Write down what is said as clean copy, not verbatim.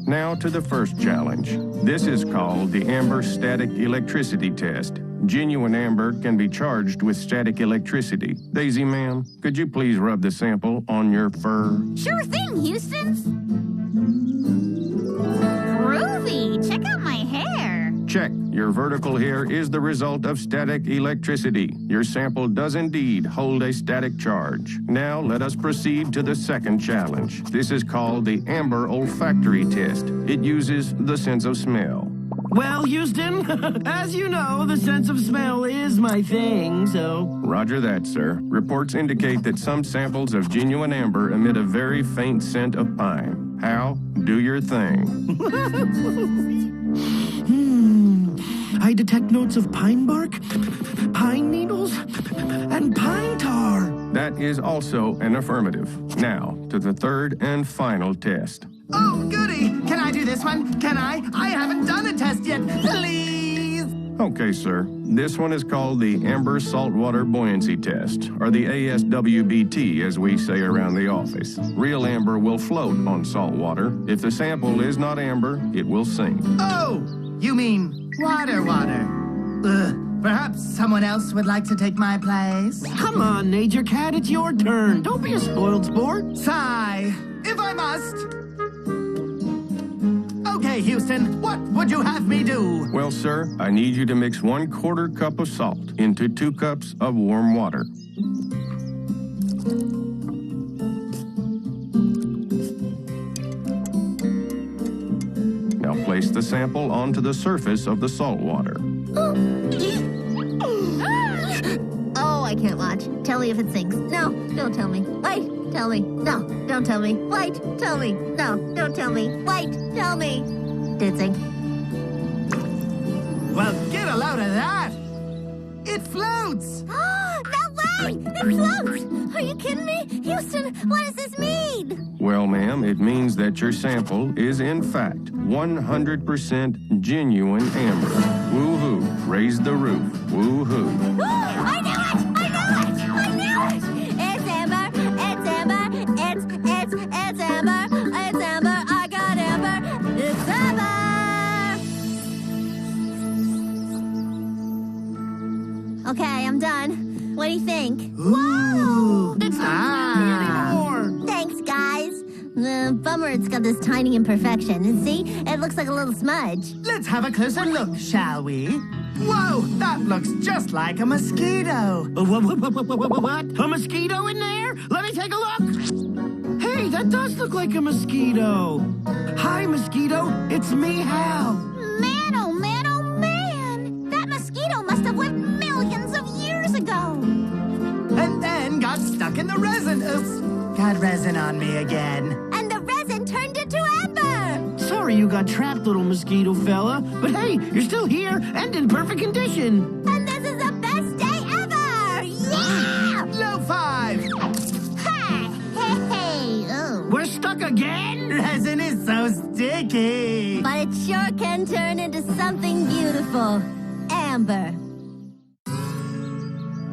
Now to the first challenge. This is called the Amber Static Electricity Test. Genuine amber can be charged with static electricity. Daisy, ma'am, could you please rub the sample on your fur? Sure thing, Houston. Groovy. Check out my hair. Check. Your vertical hair is the result of static electricity. Your sample does indeed hold a static charge. Now let us proceed to the second challenge. This is called the Amber Olfactory Test. It uses the sense of smell. Well, Houston, as you know, the sense of smell is my thing, so... Roger that, sir. Reports indicate that some samples of genuine amber emit a very faint scent of pine. Hal, do your thing. I detect notes of pine bark, pine needles, and pine tar. That is also an affirmative. Now, to the third and final test. Oh, goody! Can I do this one? Can I? I haven't done a test yet. Please! Okay, sir. This one is called the Amber Saltwater Buoyancy Test, or the ASWBT, as we say around the office. Real amber will float on salt water. If the sample is not amber, it will sink. Oh, you mean water. Perhaps someone else would like to take my place? Come on, Nature Cat, it's your turn. Don't be a spoiled sport. Sigh, if I must. Okay, Houston, what would you have me do? Well, sir, I need you to mix 1/4 cup of salt into 2 cups of warm water. Now place the sample onto the surface of the salt water. Oh, I can't watch. Tell me if it sinks. No, don't tell me. Wait, tell me. No, don't tell me. Wait, tell me. No, don't tell me. Wait, tell me. Did it sink? Well, get a load of that. It floats. No way! It floats! Are you kidding me? Houston, what does this mean? Well, ma'am, it means that your sample is, in fact, 100% genuine amber. Woo-hoo. Raise the roof. Woo-hoo. I knew it! I knew it! I knew it! It's amber! It's amber! It's amber! It's amber! I got amber! It's amber! Okay, I'm done. What do you think? Whoa! It's not anymore. Thanks, guys. Bummer it's got this tiny imperfection. And see? It looks like a little smudge. Let's have a closer look, shall we? Whoa, that looks just like a mosquito. What? A mosquito in there? Let me take a look. Hey, that does look like a mosquito. Hi, mosquito. It's me, Hal. Man, oh man, oh man! That mosquito must have lived millions of years ago. And then got stuck in the resin. Oops, got resin on me again. And the resin turned into amber! Sorry you got trapped, little mosquito fella. But hey, you're still here and in perfect condition. And this is the best day ever! Yeah! Low five. Hey! Oh. We're stuck again? Resin is so sticky. But it sure can turn into something beautiful. Amber.